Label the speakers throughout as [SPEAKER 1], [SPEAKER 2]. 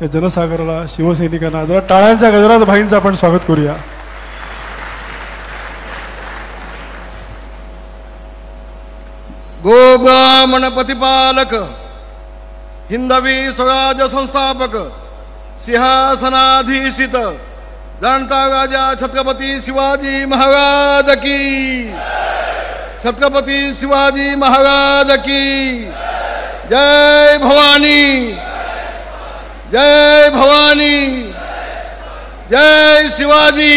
[SPEAKER 1] या जनसागराला, शिवसैनिकांना जरा टाळ्यांच्या गजरात भाईंचं आपण स्वागत करूया.
[SPEAKER 2] गोब्राह्मण प्रतिपालक, हिंदवी स्वराज संस्थापक, सिंहासनाधीशित जाणता राजा छत्रपती शिवाजी महाराज की, छत्रपती शिवाजी महाराज की जय भवानी, जय भवानी, जय शिवाजी.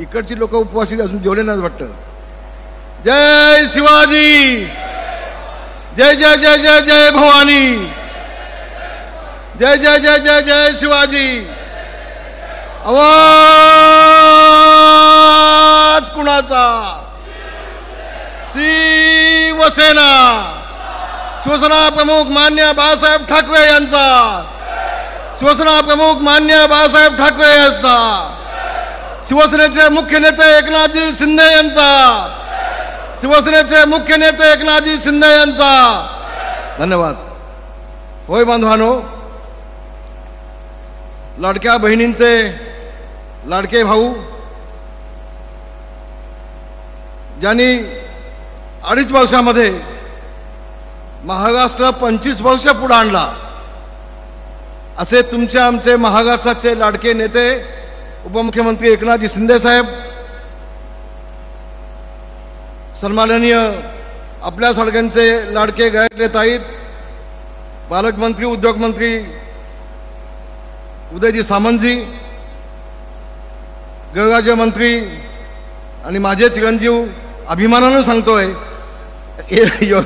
[SPEAKER 2] इकडची लोक उपवासी अजून जेवले नाही वाटतं. जय शिवाजी, जय जय जय जय जय भवानी, जय जय जय जय जय शिवाजी. आवाज कुणाचा? शिवसेना, शिवसेना प्रमुख मान्य बाळासाहेब ठाकरे यांचा, शिवसेना प्रमुख मान्य बाळासाहेब ठाकरे यांचा, शिवसेनेचे मुख्य नेते एकनाथजी शिंदे यांचा, शिवसेनेचे मुख्य नेते एकनाथजी शिंदे यांचा. धन्यवाद. होय बांधवांनो, लाडक्या बहिणींचे लाडके भाऊ ज्यांनी 2.5 वर्षामध्ये महाराष्ट्र 25 वर्ष पुढे आणला, असे तुमचे आमचे महाराष्ट्राचे लाडके नेते उपमुख्यमंत्री एकनाथजी शिंदे साहेब, सन्माननीय आपल्या सगळ्यांचे लाडके गायक नेते पालकमंत्री उद्योगमंत्री उदयजी सामंतजी, गृहराज्यमंत्री आणि माझे चिरंजीव, अभिमानानं सांगतोय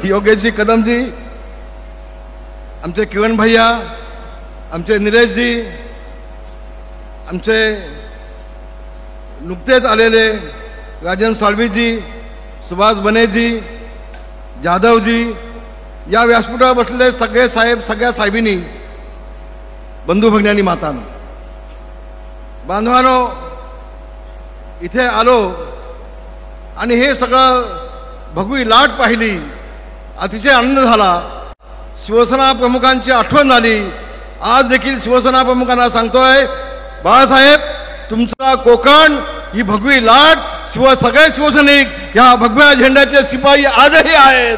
[SPEAKER 2] योगेशजी कदमजी, आमचे किरण भैया, आमचे निलेशजी, आमचे नुकतेच आलेले राजन साळवीजी, सुभाष बनेजी, जाधवजी, या व्यासपीठावर बसलेले सगळे साहेब, सगळ्या साहेबींनी, बंधू भगिनी, मातांनो, बांधवांनो, इथे आलो आणि हे सगळं भगवी लाट पाहिली, अतिशय आनंद झाला. शिवसेना प्रमुखांची आठवण झाली. आज देखील शिवसेना प्रमुखांना सांगतोय, बाळासाहेब, तुमचा कोकण ही भगवी लाट, सगळे शिवसैनिक या भगव्या झेंड्याचे शिपाई आजही आहेत.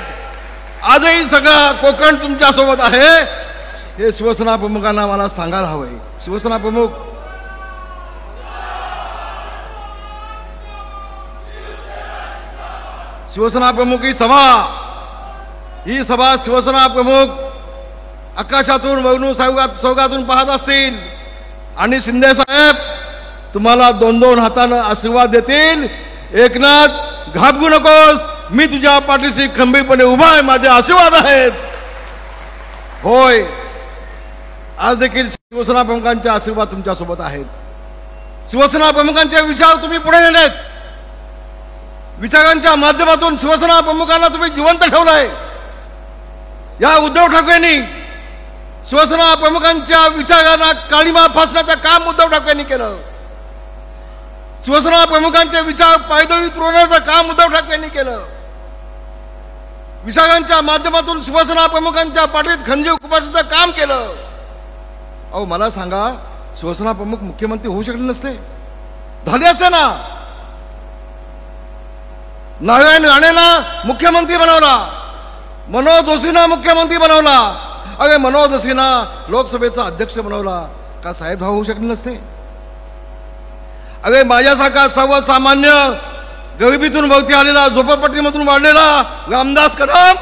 [SPEAKER 2] आजही सगळा कोकण तुमच्या सोबत आहे. हे शिवसेना प्रमुखांना मला सांगायला हवंय. शिवसेना प्रमुख ही सभा शिवसेना प्रमुख आकाशातून वरून सौगातून पाहत असतील आणि शिंदे साहेब तुम्हाला 2-2 हातानं आशीर्वाद देतील. एकनाथ, घाबरू नकोस, मी तुझ्या पाठीशी खंबीरपणे उभा आहे, माझे आशीर्वाद आहेत. होय, आज देखील शिवसेना प्रमुखांचे आशीर्वाद तुमच्या सोबत आहेत. शिवसेना प्रमुखांचे विचार तुम्ही पुढे नेलेत. विचारांच्या माध्यमातून शिवसेना प्रमुखांना तुम्ही जिवंत ठेवलंय. या उद्धव ठाकरेंनी शिवसेना प्रमुखांच्या विचारांना काळीमा फासण्याचं काम उद्धव ठाकरेंनी केलं. शिवसेना प्रमुखांचे विचार पायदळी तुरवण्याचं काम उद्धव ठाकरेंनी केलं. विचारांच्या माध्यमातून शिवसेना प्रमुखांच्या पाठीत खंजीर खुपसण्याचं काम केलं. अहो, मला सांगा, शिवसेना प्रमुख मुख्यमंत्री होऊ शकले नसते? झाले असते ना. नारायण राणेंना मुख्यमंत्री बनवला, मनोज जोशींना मुख्यमंत्री बनवला. अरे, मनोज जोशींना लोकसभेचा अध्यक्ष बनवला, का साहेब होऊ शकले नसते? अरे, माझ्यासारखा सर्वसामान्य गरिबीतून वरती आलेला, झोपडपट्टीमधून वाढलेला रामदास कदम,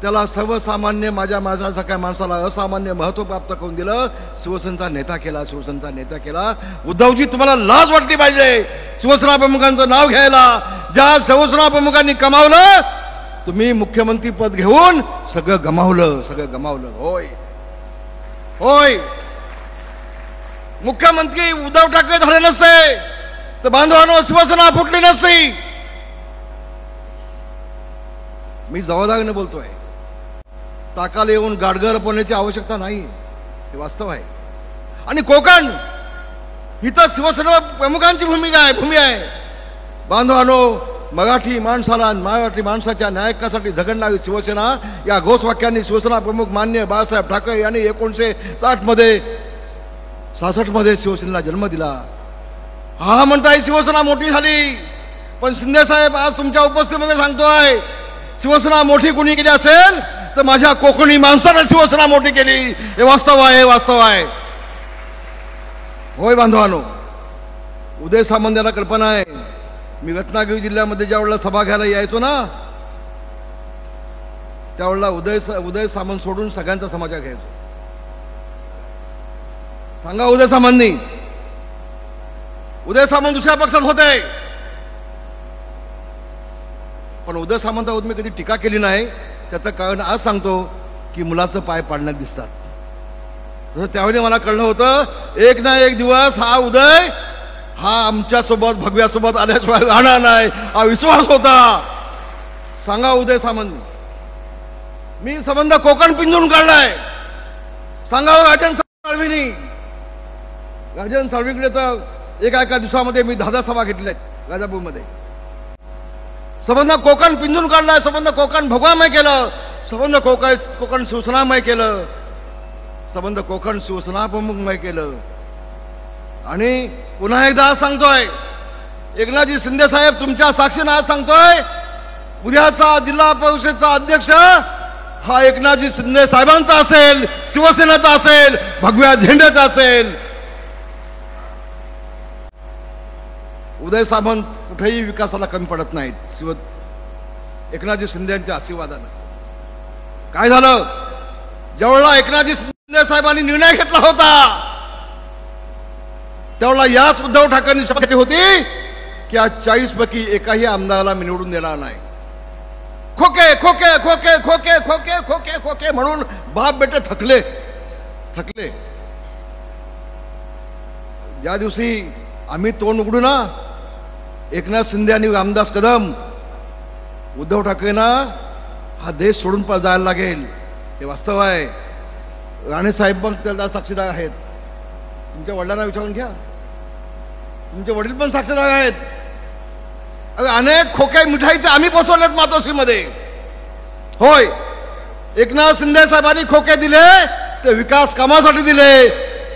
[SPEAKER 2] त्याला सर्वसामान्य माझ्यासारख्या माणसाला असामान्य महत्व प्राप्त करून दिलं. शिवसेनेचा नेता केला, शिवसेनेचा नेता केला. उद्धवजी, तुम्हाला लाज वाटली पाहिजे शिवसेना प्रमुखांचं नाव घ्यायला. ज्या शिवसेना प्रमुखांनी कमावलं, तुम्ही मुख्यमंत्री पद घेऊन सगळं गमावलं, सगळं गमावलं. होय होय, मुख्यमंत्री उद्धव ठाकरे झाले नसते तर बांधवांनो शिवसेना फुटली नसती. मी जबाबदारीने बोलतोय. ताकाला येऊन गाडगर बोलण्याची आवश्यकता नाही, हे वास्तव आहे. आणि कोकण इथं शिवसेना प्रमुखांची भूमी आहे. बांधवांनो, मराठी माणसाला मराठी माणसाच्या न्यायकासाठी झगडणारी शिवसेना या घोषवाक्यांनी शिवसेना प्रमुख मान्य बाळासाहेब ठाकरे यांनी 1966 मध्ये शिवसेनेला जन्म दिला. हा म्हणताय शिवसेना मोठी झाली, पण शिंदे साहेब आज तुमच्या उपस्थितीमध्ये सांगतोय शिवसेना मोठी कुणी केली असेल तर माझ्या कोकणी माणसाने शिवसेना मोठी केली. हे वास्तव आहे, वास्तव आहे. होय बांधवांनो, उदय सामंत यांना कल्पना आहे. मी रत्नागिरी जिल्ह्यामध्ये ज्या वेळेला सभा घ्यायला यायचो ना, त्यावेळेला उदय सामंत सोडून सगळ्यांचा समाचार घ्यायचो. सांगा उदय सामंतनी, उदय सामंत दुसऱ्या पक्षात होते, पण उदय सामंतावर मी कधी टीका केली नाही. त्याचं कारण आज सांगतो की मुलाचं पाय पाडण्यात दिसतात. तसं त्यावेळी मला कळलं होतं एक ना एक दिवस हा उदय हा आमच्यासोबत भगव्यासोबत आल्याशिवाय राहणार नाही, हा विश्वास होता. सांगा उदय सामंत, मी संबंध कोकण पिंजून काढलाय. सांगा राजन साळवीनी, राजन साळवीकडे तर एका दिवसामध्ये मी 10 सभा घेतल्या आहेत राजापूरमध्ये. संबंध कोकण पिंजून काढलाय, संबंध कोकण भगवामय केलं, संबंध कोकण शिवसेनामय केलं, संबंध कोकण शिवसेना प्रमुखमय केलं. आणि पुन्हा एकदा सांगतोय, एकनाथजी शिंदे साहेब तुमच्या साक्षीने आज सांगतोय, उद्याचा जिल्हा परिषदेचा अध्यक्ष हा एकनाथजी शिंदे साहेबांचा असेल, शिवसेनेचा असेल, भगव्या झेंड्याचा असेल. उदय सामंत कुठेही विकासाला कमी पडत नाहीत. एकनाथजी शिंदे यांच्या आशीर्वादानं काय झालं, ज्यावेळेला एकनाथजी शिंदे साहेबांनी निर्णय घेतला होता त्यावेळेला याच उद्धव ठाकरेंनी शपथ घेतली होती की आज 40 पैकी एकाही आमदाराला मी निवडून देणार नाही. खोके खोके खोके खोके खोके खोके खोके म्हणून बाप बेटे थकले. ज्या दिवशी आम्ही तोंड उघडू ना, एकनाथ शिंदे आणि रामदास कदम, उद्धव ठाकरेंना हा देश सोडून जायला लागेल, हे वास्तव आहे. राणे साहेब पण त्याला साक्षीदार आहेत. तुमच्या वडिलांना विचारून घ्या, तुमचे वडील पण साक्षीदार आहेत. अनेक खोके मिठाईचे आम्ही पोचवलेत मातोश्रीमध्ये. होय, एकनाथ शिंदे साहेबांनी खोके दिले ते विकास कामासाठी दिले,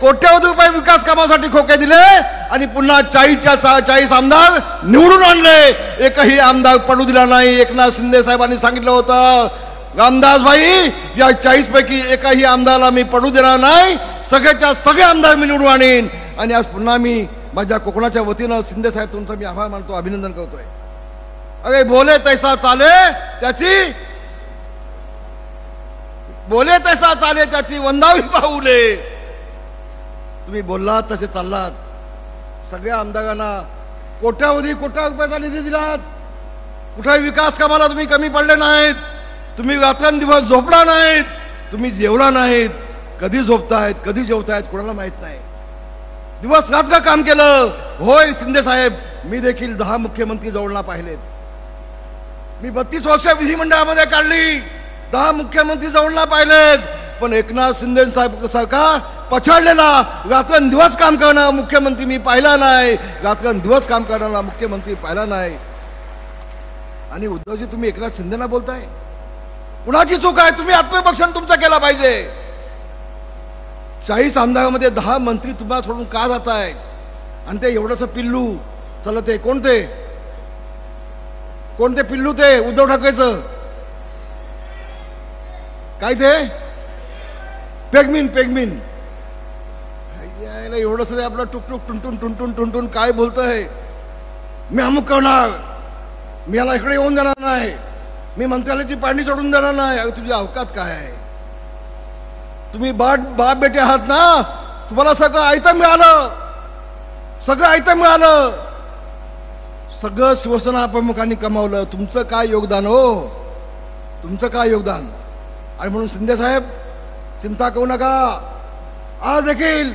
[SPEAKER 2] कोट्यवधी रुपये विकास कामासाठी खोके दिले आणि पुन्हा 40 आमदार निवडून आणले. एकही आमदार पडू दिला नाही. एकनाथ शिंदे साहेबांनी सांगितलं होतं, रामदास भाई या 40 पैकी एकाही आमदाराला मी पडू देणार नाही, सगळ्याच्या सगळे आमदार मी निवडून आणीन. आणि आज पुन्हा मी माझ्या कोकणाच्या वतीनं शिंदे साहेब तुमचा मी आभार मानतो, अभिनंदन करतोय. अरे बोले तैसा चाले त्याची वंदावी पाऊले. तुम्ही बोललात तसे चाललात. सगळ्या आमदारांना कोट्यावधी रुपयाचा निधी दिलात. कुठे विकास कामाला तुम्ही कमी पडले नाहीत. तुम्ही रात्रंदिवस झोपला नाहीत, तुम्ही जेवला नाहीत. कधी झोपतायत कधी जेवतायत कोणाला माहित नाही. दिवस रात्र काम केलं. होय शिंदे साहेब, मी देखील 10 मुख्यमंत्री जवळना पाहिलेत. मी 32 वर्ष विधिमंडळामध्ये काढली, 10 मुख्यमंत्री जवळना पाहिलेत. पण एकनाथ शिंदे साहेब सारखा पछाडलेला रात्रंदिवस काम करणारा मुख्यमंत्री मी पाहिला नाही. रात्रंदिवस काम करणारा मुख्यमंत्री पाहिला नाही. आणि उद्धवजी तुम्ही एकनाथ शिंदेना बोलताय, कुणाची चूक आहे? तुम्ही आत्मपक्षाने तुमचा केला पाहिजे. 40 आमदारामध्ये 10 मंत्री तुम्हाला सोडून का जात आहेत? आणि ते एवढंसं पिल्लू चलत आहे. कोणते पिल्लू? ते उद्धव ठाकरेचं काय ते पेगमिन एवढंच आपलं टुकटुक टुनटुन काय बोलतोय? मी अमुक करणार, मी याला इकडे येऊन देणार नाही, मी मंत्रालयाची पाणी सोडून देणार नाही. अगं तुझी अवकात काय आहे? तुम्ही बाप बेटे आहात ना, तुम्हाला सगळं आयतं मिळालं. सगळं शिवसेना प्रमुखांनी कमावलं. तुमचं काय योगदान हो? तुमचं काय योगदान? आणि म्हणून शिंदे साहेब चिंता करू नका. आज देखील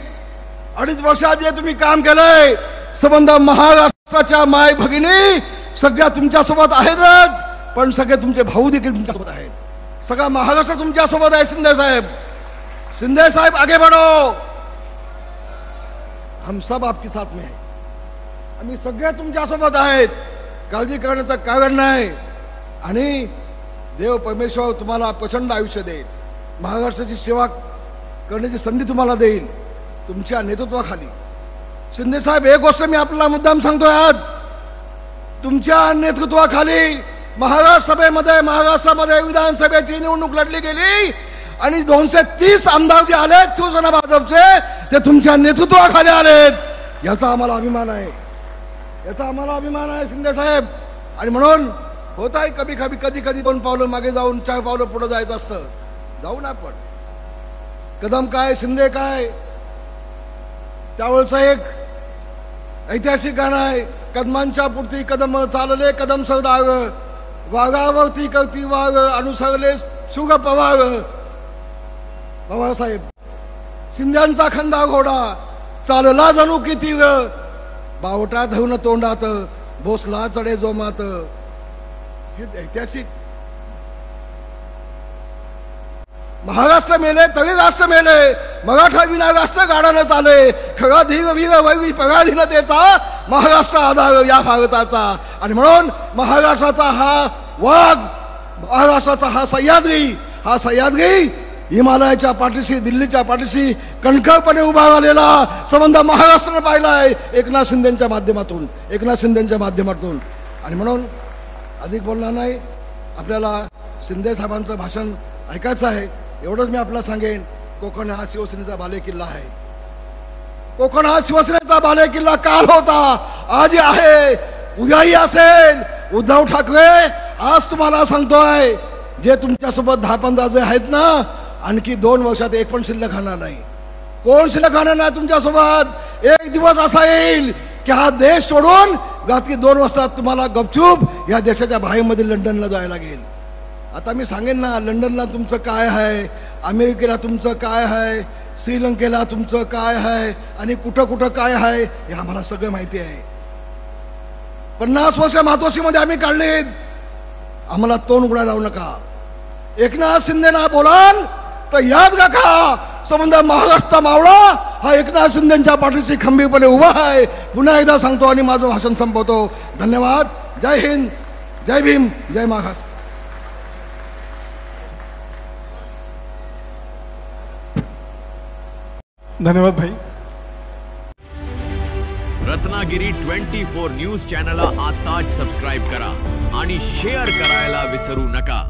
[SPEAKER 2] 2.5 वर्षात जे तुम्ही काम केलंय, संबंध महाराष्ट्राच्या माय भगिनी सगळ्या तुमच्यासोबत आहेतच, पण सगळे तुमचे भाऊ देखील तुमच्यासोबत आहेत. सगळा महाराष्ट्र तुमच्यासोबत आहे. शिंदे साहेब आगे बढ़ो, हम सब आपके साथ में हैं. आम्ही सगळे तुमच्यासोबत आहेत. काळजी करण्याचं कारण नाही. आणि देव परमेश्वर तुम्हाला प्रचंड आयुष्य देईल, महाराष्ट्राची सेवा करण्याची संधी तुम्हाला देईल तुमच्या नेतृत्वाखाली. शिंदे साहेब, एक गोष्ट मी आपल्याला मुद्दाम सांगतोय, आज तुमच्या नेतृत्वाखाली महाराष्ट्रामध्ये विधानसभेची निवडणूक लढली गेली आणि 230 आमदार जे आलेत शिवसेना भाजपचे ते तुमच्या नेतृत्वाखाली आलेत. याचा आम्हाला अभिमान आहे, शिंदे साहेब. आणि म्हणून होत आहे कधी कधी 2 पावलं मागे जाऊन 4 पावलं पुढे जायचं असतं. जाऊ ना आपण. कदम काय शिंदे काय, त्यावेळचं एक ऐतिहासिक गाणं आहे, कदमांच्या पुढती कदम चालले कदम सरदार, वाघावरती करती वाघ अनुसरले सुग पवार. बाबासाहेब, शिंद्यांचा खंदा घोडा चालला जणू किती ग, बावटा धरून तोंडात भोसला चढे जोमात. हे ऐतिहासिक. महाराष्ट्र मेले तरी राष्ट्र मेले, मराठा विना राष्ट्र गाडानं चाले, खरा धीर वीर वैरी पराधीनतेचा महाराष्ट्र आधार या भारताचा. आणि म्हणून महाराष्ट्राचा हा वाघ, महाराष्ट्राचा हा सह्याद्री हिमालयाच्या पाठीशी, दिल्लीच्या पाठीशी कणखरपणे उभा राहिलेला संबंध महाराष्ट्राने पाहिलाय एकनाथ शिंदेच्या माध्यमातून. आणि म्हणून अधिक बोलणार नाही, आपल्याला शिंदे साहेबांचं भाषण ऐकायचं आहे. एवढंच मी आपल्याला सांगेन, कोकण हा शिवसेनेचा बालेकिल्ला आहे. कोकण हा शिवसेनेचा बालेकिल्ला काल होता, आजही आहे, उद्याही असेल. उद्धव ठाकरे, आज तुम्हाला सांगतोय, जे तुमच्यासोबत 10-15 जे आहेत ना, आणखी 2 वर्षात एक पण शिल्लक राहणार नाही. कोण शिल्लक राहणार नाही तुमच्यासोबत. एक दिवस असा येईल की हा देश सोडून रात्री 2 वाजता तुम्हाला गपचूप या देशाच्या बाहेरमध्ये लंडनला जायला लागेल. आता मी सांगेन ना, लंडनला तुमचं काय आहे, अमेरिकेला तुमचं काय आहे, श्रीलंकेला तुमचं काय आहे आणि कुठं कुठं काय आहे, हे आम्हाला सगळं माहिती आहे. 50 वर्ष मातोश्रीमध्ये आम्ही काढलीत. आम्हाला तोंड उघडा लावू नका. एकनाथ शिंदेना बोलाल तर याद राखा, संबंध महाराष्ट्र मावळा हा एकनाथ शिंदेच्या पाठीशी खंबीरपणे उभा आहे. पुन्हा एकदा सांगतो आणि माझं भाषण संपवतो. धन्यवाद. जय हिंद, जय भीम, जय महाराष्ट्र.
[SPEAKER 1] धन्यवाद भाई.
[SPEAKER 3] रत्नागिरी 24 न्यूज चॅनलला आताच सबस्क्राईब करा आणि शेअर करायला विसरू नका.